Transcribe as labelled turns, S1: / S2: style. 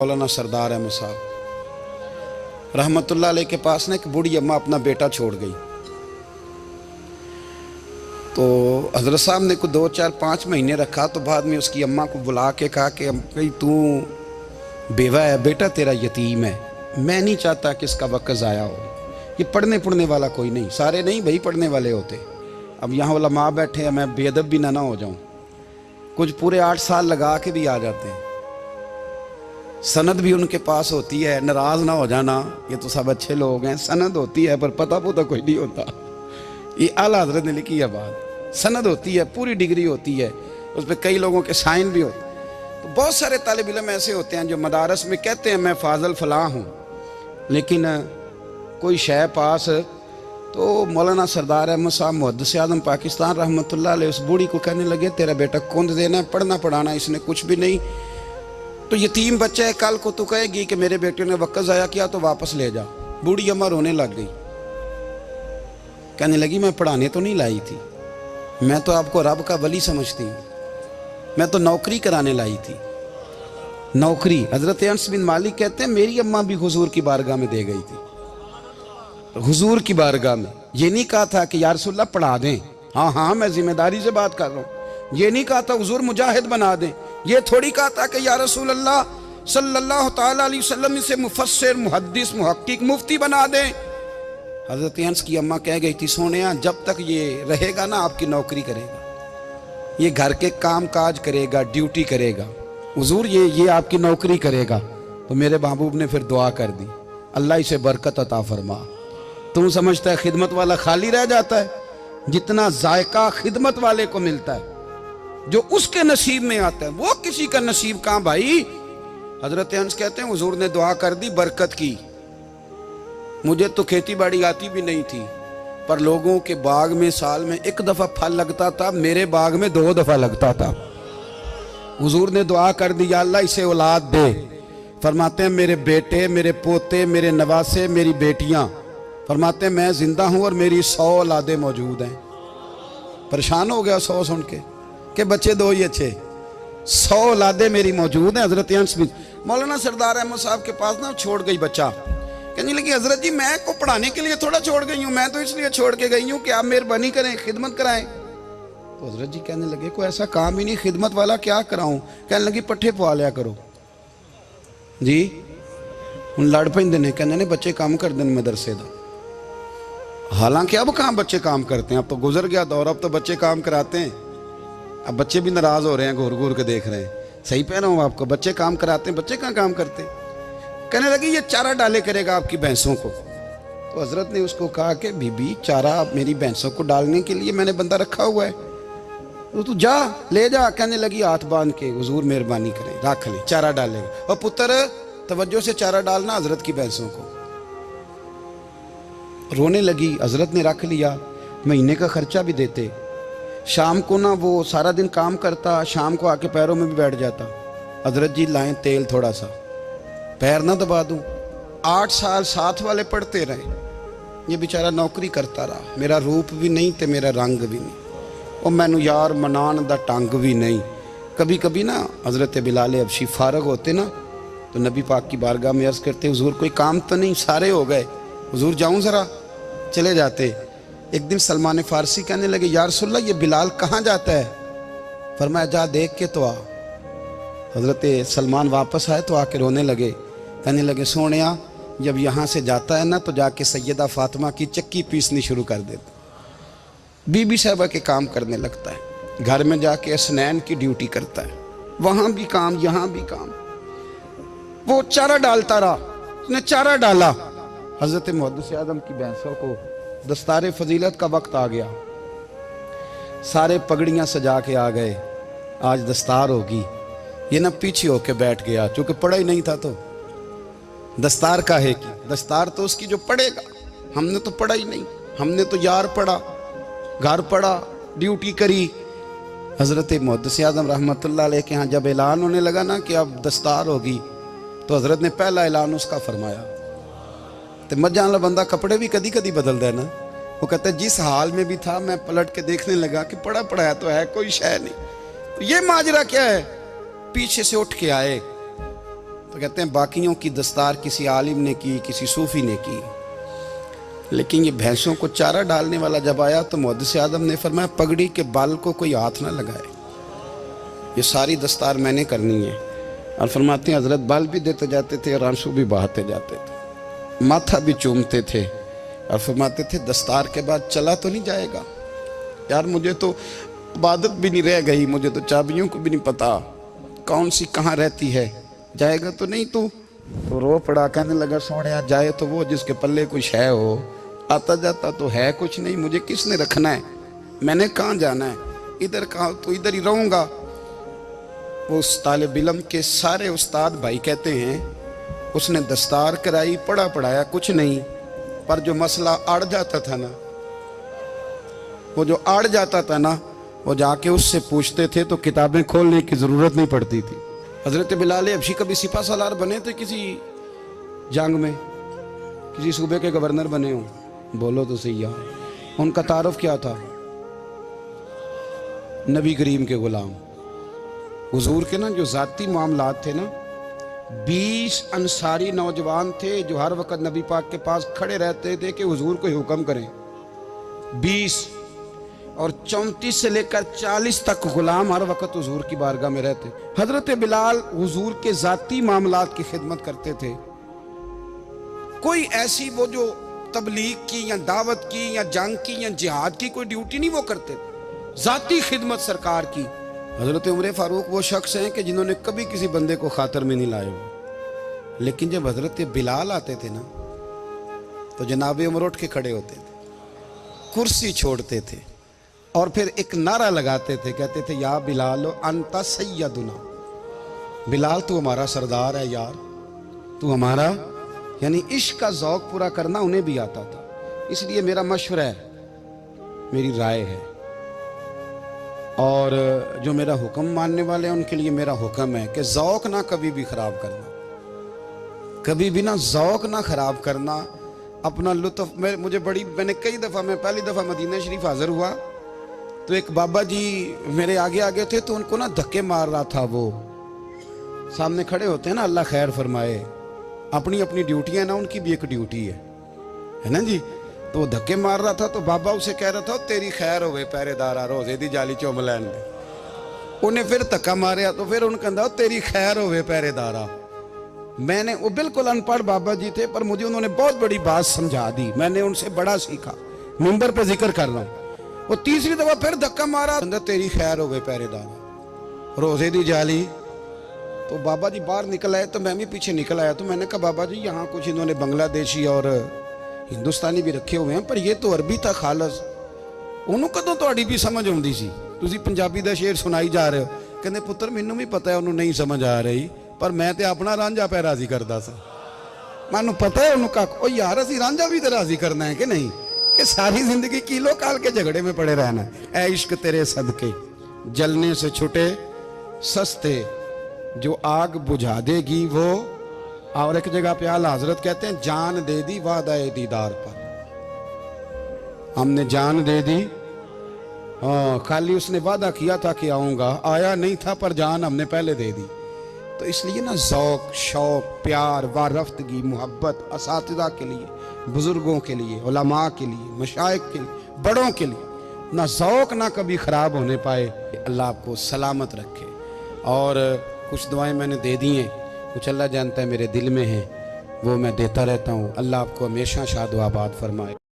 S1: मौलाना सरदार अहमद साहब रहमतुल्लाह अलैह के पास ना एक बूढ़ी अम्मा अपना बेटा छोड़ गई। तो हजरत साहब ने को 2 4 5 महीने रखा। तो बाद में उसकी अम्मा को बुला के कहा कि भाई तू बेवा है, बेटा तेरा यतीम है, मैं नहीं चाहता कि इसका वक्त ज़ाया हो। ये पढ़ने वाला कोई नहीं, सारे नहीं भाई पढ़ने वाले होते। अब यहाँ उलमा बैठे हैं, मैं बेअदब भी ना हो जाऊँ। कुछ पूरे 8 साल लगा के भी आ जाते हैं, सनद भी उनके पास होती है। नाराज ना हो जाना, ये तो सब अच्छे लोग हैं। सनद होती है पर पता कोई नहीं होता। ये आला हजरत ने लिखी है बात। सनद होती है, पूरी डिग्री होती है, उस पर कई लोगों के साइन भी होते हैं। तो बहुत सारे तालिब इल्म ऐसे होते हैं जो मदारस में कहते हैं मैं फाजल फलां हूँ, लेकिन कोई शय पास। तो मौलाना सरदार अहमद साहब मुहद्दिस आज़म पाकिस्तान रहमतुल्लाह अलैह उस बूढ़ी को कहने लगे तेरा बेटा कुंद देना है, पढ़ना पढ़ाना इसने कुछ भी नहीं। तो यतीम बच्चा है, कल को तू कहेगी कि मेरे बेटे ने वक्त ज़ाया किया तो वापस ले जा। बूढ़ी अम्मा रोने लग गई, कहने लगी मैं पढ़ाने तो नहीं लाई थी, मैं तो आपको रब का वली समझती हूँ, मैं तो नौकरी कराने लाई थी। नौकरी हजरत अनस बिन मालिक कहते हैं मेरी अम्मा भी हुजूर की बारगाह में दे गई थी। हुजूर की बारगाह में ये नहीं कहा था कि या रसूलल्लाह पढ़ा दें, हाँ हाँ मैं जिम्मेदारी से बात कर रहा हूँ। ये नहीं कहा था हुजूर मुजाहिद बना दें, ये थोड़ी कहा था कि या रसूल अल्लाह सल्लल्लाहु ताला अलैहि वसल्लम से मुफस्सिर मुहद्दिस मुहक्किक मुफ्ती बना दें। हजरत अनस की अम्मा कह गई थी सोनिया जब तक ये रहेगा ना आपकी नौकरी करेगा, ये घर के काम काज करेगा, ड्यूटी करेगा, हुजूर ये आपकी नौकरी करेगा। तो मेरे महबूब ने फिर दुआ कर दी, अल्लाह इसे बरकत अता फरमा। तुम समझता है खिदमत वाला खाली रह जाता है? जितना जायका खिदमत वाले को मिलता है, जो उसके नसीब में आता है, वो किसी का नसीब कहां भाई। हजरत अनस कहते हैं हुजूर ने दुआ कर दी, बरकत की। मुझे तो खेती बाड़ी आती भी नहीं थी, पर लोगों के बाग में साल में 1 दफा फल लगता था, मेरे बाग में 2 दफा लगता था। हुजूर ने दुआ कर दी अल्लाह इसे औलाद दे। फरमाते हैं मेरे बेटे, मेरे पोते, मेरे नवासे, मेरी बेटियां, फरमाते हैं मैं जिंदा हूं और मेरी 100 औलादे मौजूद हैं। परेशान हो गया 100 सुन के बच्चे 2 ही अच्छे, 100 औलादे मेरी मौजूद हैं। हजरत अनस बिन मौलाना सरदार अहमद साहब के पास ना छोड़ गई बच्चा, कहने लगी हजरत जी मैं को पढ़ाने के लिए थोड़ा छोड़ गई हूँ, मैं तो इसलिए छोड़ के गई हूँ कि आप मेहरबानी करें, खिदमत कराएं। तो हजरत जी कहने लगे कोई ऐसा काम ही नहीं, खिदमत वाला क्या कराऊं। कहने लगी पट्ठे पवा लिया करो जी। हूँ लड़ पेंदे ने, कहने ने बच्चे काम कर दें मदरसे का। हालांकि अब कहाँ बच्चे काम करते हैं, अब तो गुजर गया दौर, अब तो बच्चे काम कराते हैं। अब बच्चे भी नाराज हो रहे हैं, घूर घूर के देख रहे हैं। सही कह रहा हूँ आपको, बच्चे काम कराते हैं, बच्चे कहाँ काम करते हैं। कहने लगी ये चारा डाले करेगा आपकी भैंसों को। तो हजरत ने उसको कहा कि बीबी चारा मेरी भैंसों को डालने के लिए मैंने बंदा रखा हुआ है, तो तू जा ले जा। कहने लगी हाथ बांध के हुजूर मेहरबानी करें रख ले, चारा डालेगा। और पुत्र तवज्जो से चारा डालना हजरत की भैंसों को। रोने लगी, हजरत ने रख लिया, महीने का खर्चा भी देते। शाम को ना वो सारा दिन काम करता, शाम को आके पैरों में भी बैठ जाता। हजरत जी लाएं तेल थोड़ा सा, पैर ना दबा दूं। 8 साल साथ वाले पढ़ते रहे, ये बेचारा नौकरी करता रहा। मेरा रूप भी नहीं ते मेरा रंग भी नहीं, और मैनू यार मनान दा टंग भी नहीं। कभी कभी ना हजरत बिलाल हबशी फारग होते ना, तो नबी पाक की बारगाह में अर्ज करते हुजूर कोई काम तो नहीं, सारे हो गए, हुजूर जाऊं जरा, चले जाते। एक दिन सलमान फारसी कहने लगे या रसूलल्लाह ये बिलाल कहाँ जाता है। फरमाया जा देख के तो आ। हजरत सलमान वापस आए तो आके रोने लगे, कहने लगे सोनिया जब यहाँ से जाता है ना तो जाके सैयदा फातिमा की चक्की पीसनी शुरू कर देता, बीबी साहबा के काम करने लगता है, घर में जाके स्नैन की ड्यूटी करता है, वहाँ भी काम यहाँ भी काम। वो चारा डालता रहा, उसने चारा डाला। हजरत मुहद्दिस आज़म की भैंसों को दस्तारे फजीलत का वक्त आ गया, सारे पगड़ियाँ सजा के आ गए, आज दस्तार होगी। ये ना पीछे होके बैठ गया, चूँकि पढ़ा ही नहीं था तो दस्तार का है कि दस्तार तो उसकी जो पढ़ेगा, हमने तो पढ़ा ही नहीं, हमने तो यार पढ़ा, घर पढ़ा, ड्यूटी करी। हज़रत मुहद्दिस आज़म रहमतुल्लाह अलैह के यहाँ जब ऐलान होने लगा ना कि अब दस्तार होगी, तो हज़रत ने पहला ऐलान उसका फरमाया। तो मजा वाला बंदा कपड़े भी कदी कदी बदलता है ना, वो कहता है जिस हाल में भी था मैं पलट के देखने लगा कि पढ़ा पढ़ाया तो है, कोई शय नहीं। तो ये माजरा क्या है। पीछे से उठ के आए तो कहते हैं बाकियों की दस्तार किसी आलिम ने की, किसी सूफी ने की, लेकिन ये भैंसों को चारा डालने वाला जब आया तो मुहद्दिस आदम ने फरमाया पगड़ी के बाल को कोई हाथ ना लगाए, ये सारी दस्तार मैंने करनी है। और फरमाते हैं हजरत बाल भी देते जाते थे और आंसू भी बहाते जाते थे, माथा भी चूमते थे और फरमाते थे दस्तार के बाद चला तो नहीं जाएगा यार, मुझे तो इबादत भी नहीं रह गई, मुझे तो चाबियों को भी नहीं पता कौन सी कहाँ रहती है, जाएगा तो नहीं तू? तो रो पड़ा, कहने लगा सोने जाए तो वो जिसके पल्ले कुछ है हो, आता जाता तो है कुछ नहीं, मुझे किसने रखना है, मैंने कहाँ जाना है, इधर कहाँ तो इधर ही रहूँगा। वो उस तालिब इल्म के सारे उस्ताद भाई कहते हैं उसने दस्तार कराई, पढ़ा पढ़ाया कुछ नहीं, पर जो मसला अड़ जाता था ना, वो जो अड़ जाता था ना, वो जाके उससे पूछते थे तो किताबें खोलने की ज़रूरत नहीं पड़ती थी। हज़रत बिलाल हबशी कभी सिपा सालार बने थे किसी जंग में, किसी सूबे के गवर्नर बने हो? बोलो तो सही यार। उनका तारुफ क्या था? नबी करीम के गुलाम। हुजूर के ना जो ज़ाती मामलात थे ना, 20 अंसारी नौजवान थे जो हर वक्त नबी पाक के पास खड़े रहते थे कि हुजूर को हुक्म करें। 20 और 34 से लेकर 40 तक गुलाम हर वक्त हुजूर की बारगाह में रहते। हजरत बिलाल हुजूर के ज़ाती मामलात की खिदमत करते थे। कोई ऐसी वो जो तबलीग की या दावत की या जंग की या जिहाद की कोई ड्यूटी नहीं वो करते थे, ज़ाती खिदमत सरकार की। हजरत उमर फारूक वो शख्स हैं कि जिन्होंने कभी किसी बंदे को खातर में नहीं लाए हो, लेकिन जब हजरत बिलाल आते थे ना तो जनाब उमर उठ के खड़े होते थे, कुर्सी छोड़ते थे और फिर एक नारा लगाते थे, कहते थे या बिलाल अंता सैयदुना, बिलाल तू हमारा सरदार है यार, तू हमारा। यानी इश्क का ज़ौक़ पूरा करना उन्हें भी आता था। इसलिए मेरा मशवरा है, मेरी राय है, और जो मेरा हुक्म मानने वाले हैं उनके लिए मेरा हुक्म है कि ज़ौक़ ना कभी भी ख़राब करना, कभी भी ना ज़ौक़ ना ख़राब करना, अपना लुत्फ़। मैंने कई दफ़ा, मैं पहली दफ़ा मदीना शरीफ हाज़िर हुआ तो एक बाबा जी मेरे आगे आगे थे, तो उनको ना धक्के मार रहा था। वो सामने खड़े होते हैं ना, अल्लाह खैर फरमाए, अपनी अपनी ड्यूटी है ना, उनकी भी एक ड्यूटी है ना जी। तो वो धक्के मार रहा था तो बाबा उसे कह रहा था तेरी खैर होवे पहरेदारा, रोजे दी जाली चुम लैन दे। उन्हें फिर धक्का मारिया तो फिर उन्हें कहता तेरी खैर होवे पहरेदारा। मैंने, वो बिल्कुल अनपढ़ बाबा जी थे, पर मुझे उन्होंने बहुत बड़ी बात समझा दी, मैंने उनसे बड़ा सीखा, मिंबर पे जिक्र कर रहा हूँ। वो तीसरी दफा फिर धक्का मारा, तेरी खैर होवे पहरेदारा, रोजे दी जाली। तो बाबा जी बाहर निकल आए तो मैं भी पीछे निकल आया। तो मैंने कहा बाबा जी यहाँ कुछ इन्होंने बांग्लादेशी और हिंदुस्तानी भी रखे हुए हैं, पर ये तो अरबी था खालस, उन्होंने कदों थोड़ी भी समझ आती सी, तुसी पंजाबी का शेर सुनाई जा रहे हो। कहते पुत्र मैनू भी पता है उन्होंने नहीं समझ आ रही, पर मैं तो अपना रांझा पै राजी करता सा, मैनू पता है उन्होंने कहा ओ यार असी रांझा भी तो राजी करना है कि नहीं, कि सारी जिंदगी किलो काल के झगड़े में पड़े रहना है। ऐ इश्क तेरे सदके जलने से छुटे सस्ते, जो आग बुझा देगी वो। और एक जगह पे आला हजरत कहते हैं जान दे दी वादा दीदार पर, हमने जान दे दी। हाँ, खाली उसने वादा किया था कि आऊंगा, आया नहीं था, पर जान हमने पहले दे दी। तो इसलिए ना ज़ौक़, शौक़, प्यार, वारफ्तगी, मोहब्बत असातिज़ा के लिए, बुज़ुर्गों के लिए, उलमा के लिए, मशाइख के लिए, बड़ों के लिए, ना ज़ौक़ ना कभी ख़राब होने पाए। अल्लाह आपको सलामत रखे। और कुछ दुआएं मैंने दे दी हैं, कुछ अल्लाह जानता है मेरे दिल में हैं, वो मैं देता रहता हूँ। अल्लाह आपको हमेशा शाद व आबाद फरमाए।